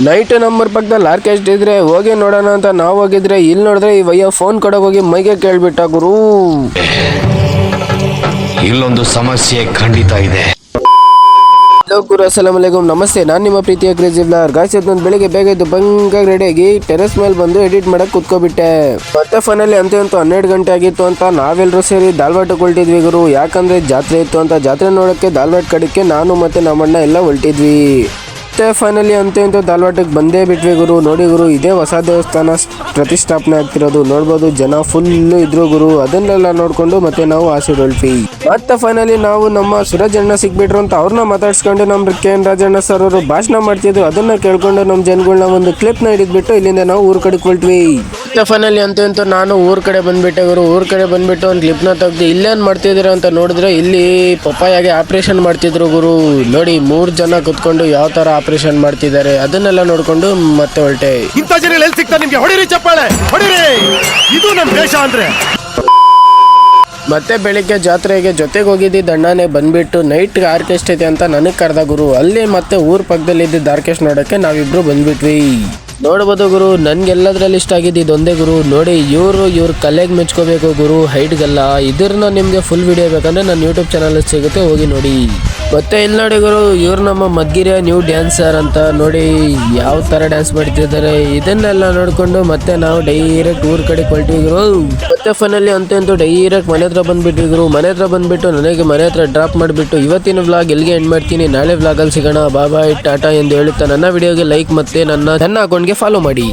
Night number ಪಕ್ಕದಲ್ಲಿ ಆರ್ಕೆಸ್ಟ್ ಇದ್ರೆ ಹೋಗಿ ನೋಡೋಣ ಅಂತ ನಾವು ಹೋಗಿದ್ರೆ ಇಲ್ಲಿ ನೋಡಿದ್ರೆ ಈ ವಯ್ಯ ಫೋನ್ ಕೊಡೋಕೆ ಹೋಗಿ ಮೈಗೆ ಕೇಳ್ಬಿಟ್ಟ ಗುರು. ಇಲ್ಲೊಂದು ಸಮಸ್ಯೆ ಖಂಡಿತ ಇದೆ. ಹಲೋ ಗುರು, ಅಸ್ಸಲಾಮ್ ಅಲೈಕುಮ್, ನಮಸ್ತೆ. ನಾನು ನಿಮ್ಮ ಪ್ರೀತಿಯ ಕ್ರೇಜಿ ಬ್ಲಾಗರ್. ಗಾಯ್ಸ್, ನಾನು ಬೆಳಿಗ್ಗೆ ಬೇಗ ಎದ್ದು ಬಂಗಾಗಿ ರೆಡಿಯಾಗಿ ಟೆರೆಸ್ ಮೇಲೆ ಬಂದು ಎಡಿಟ್ ಮಾಡಕ್ ಕುತ್ಕೊಬಿಟ್ಟೆ. ಮತ್ತೆ ಫೈನಲಿ ಅಂತೂ 12 ಗಂಟೆ ಆಗಿತ್ತು ಅಂತ ನಾವೆಲ್ಲರೂ ಸೇರಿ ದಾಲ್ವಾಟಕ್ಕೆ ಹೊಲ್ಟಿದ್ವಿ ಗುರು. ಯಾಕಂದ್ರೆ ಜಾತ್ರೆ ಇತ್ತು ಅಂತ ಜಾತ್ರೆ ನೋಡಕ್ಕೆ ದಾಲ್ವಾಟ್ ಕಡೆಗೆ ನಾನು ಮತ್ತೆ ನಮ್ಮಣ್ಣ ಎಲ್ಲ ಹೊಲ್ಟಿದ್ವಿ. ಮತ್ತೆ ಫೈನಲಿ ಅಂತೂ ದಾಲ್ವಾಟಕ್ಕೆ ಬಂದೇ ಬಿಟ್ವಿ ಗುರು. ನೋಡಿ ಗುರು, ಇದೇ ಹೊಸ ದೇವಸ್ಥಾನ ಪ್ರತಿಷ್ಠಾಪನೆ ಆಗ್ತಿರೋದು. ನೋಡ್ಬೋದು, ಜನ ಫುಲ್ ಇದ್ರು ಗುರು. ಅದನ್ನೆಲ್ಲ ನೋಡ್ಕೊಂಡು ಮತ್ತೆ ನಾವು ಆಸೆ ಹೊಲ್ಟ್ವಿ. ಮತ್ತೆ ಫೈನಲಿ ನಾವು ನಮ್ಮ ಸುರಜ್ ಅಣ್ಣ ಸಿಕ್ಬಿಟ್ರು ಅಂತ ಅವ್ರನ್ನ ಮಾತಾಡ್ಸ್ಕೊಂಡು ನಮ್ಮ KN ರಾಜಣ್ಣ ಸರ್ ಅವರು ಭಾಷಣ ಮಾಡ್ತಿದ್ರು. ಅದನ್ನ ಕೇಳ್ಕೊಂಡು ನಮ್ಮ ಜನಗಳನ್ನ ಒಂದು ಕ್ಲಿಪ್ ನ ಹಿಡಿದ್ಬಿಟ್ಟು ಇಲ್ಲಿಂದ ನಾವು ಊರ್ ಕಡೆಗೆ ಹೊಲ್ಟ್ವಿ. ಮತ್ತೆ ಫೈನಲಿ ಅಂತೂ ನಾನು ಊರ್ ಕಡೆ ಬಂದ್ಬಿಟ್ಟೆ ಗುರು. ಊರ್ ಕಡೆ ಬಂದ್ಬಿಟ್ಟು ಒಂದು ಕ್ಲಿಪ್ ನ ತೆಗ್ದು ಇಲ್ಲೇನ್ ಮಾಡ್ತಿದ್ದೀರಾ ಅಂತ ನೋಡಿದ್ರೆ ಇಲ್ಲಿ ಪಪ್ಪಾಯಾಗೆ ಆಪರೇಷನ್ ಮಾಡ್ತಿದ್ರು ಗುರು. ನೋಡಿ, 3 ಜನ ಕುತ್ಕೊಂಡು ಯಾವ ತರ ಆಪರೇಷನ್ ಮಾಡ್ತಿದ್ದಾರೆ ಅದನ್ನೆಲ್ಲ ನೋಡ್ಕೊಂಡು ಮತ್ತೆ ಹೊರಟೆ. ಇಂಥ ಜನ ಎಲ್ಲಿ ಸಿಗ್ತಾರೆ ನಿಮ್ಗೆ? ಹೊಡಿರಿ ಚಪ್ಪಾಳೆ, ಹೊಡಿರಿ. ಇದು ನಮ್ಮ ದೇಶ ಅಂದ್ರೆ. ಮತ್ತೆ ಬೆಳಿಗ್ಗೆ ಜಾತ್ರೆಗೆ ಜೊತೆಗೆ ಹೋಗಿದ್ದಿದ್ದ ಅಣ್ಣನೇ ಬಂದ್ಬಿಟ್ಟು ನೈಟ್ ಆರ್ಕೆಸ್ಟ್ ಐತೆ ಅಂತ ನನಗೆ ಕರೆದ ಗುರು. ಅಲ್ಲಿ ಮತ್ತೆ ಊರ್ ಪಕ್ಕದಲ್ಲಿ ಇದ್ದಿದ್ದ ಆರ್ಕೆಸ್ಟ್ ನೋಡಕ್ಕೆ ನಾವಿಬ್ರು ಬಂದ್ಬಿಟ್ವಿ. ನೋಡ್ಬೋದು ಗುರು, ನನ್ಗೆಲ್ಲದ್ರಲ್ಲಿ ಇಷ್ಟ ಆಗಿದ್ದು ಇದೊಂದೇ ಗುರು. ನೋಡಿ, ಇವ್ರ ಕಲೆಗೆ ಮೆಚ್ಕೋಬೇಕು ಗುರು, ಹೈಟ್ಗೆಲ್ಲ. ಇದ್ರನ್ನ ನಿಮ್ಗೆ ಫುಲ್ ವಿಡಿಯೋ ಬೇಕಂದ್ರೆ ನನ್ನ ಯೂಟ್ಯೂಬ್ ಚಾನಲ್ ಸಿಗುತ್ತೆ, ಹೋಗಿ ನೋಡಿ. ಮತ್ತೆ ಇಲ್ಲಿ ನೋಡಿ ಗುರು, ಇವ್ರು ನಮ್ಮ ಮದ್ಗಿರಿಯ ನ್ಯೂ ಡ್ಯಾನ್ಸರ್ ಅಂತ. ನೋಡಿ ಯಾವ ತರ ಡ್ಯಾನ್ಸ್ ಮಾಡ್ತಿದ್ದಾರೆ. ಇದನ್ನೆಲ್ಲ ನೋಡ್ಕೊಂಡು ಮತ್ತೆ ನಾವು ಡೈರೆಕ್ಟ್ ಊರ್ ಕಡೆ ಹೊಲ್ಟ್ವಿ ಗುರು. ಮತ್ತೆ ಫೈನಲಿ ಅಂತೂ ಡೈರೆಕ್ಟ್ ಮನೆ ಹತ್ರ ಬಂದ್ಬಿಟ್ವಿ ಗುರು. ಮನೆ ಹತ್ರ ಬಂದ್ಬಿಟ್ಟು ನನಗೆ ಮನೆ ಹತ್ರ ಡ್ರಾಪ್ ಮಾಡಿಬಿಟ್ಟು ಇವತ್ತಿನ ವ್ಲಾಗ್ ಎಲ್ಲಿಗೆ ಎಂಡ್ ಮಾಡ್ತೀನಿ. ನಾಳೆ ವ್ಲಾಗಲ್ಲಿ ಸಿಗೋಣ. ಬಾಯ್ ಟಾಟಾ ಎಂದು ಹೇಳುತ್ತಾ ನನ್ನ ವಿಡಿಯೋಗೆ ಲೈಕ್ ಮತ್ತೆ ನನ್ನ ಅಕೌಂಟ್ಗೆ ಫಾಲೋ ಮಾಡಿ.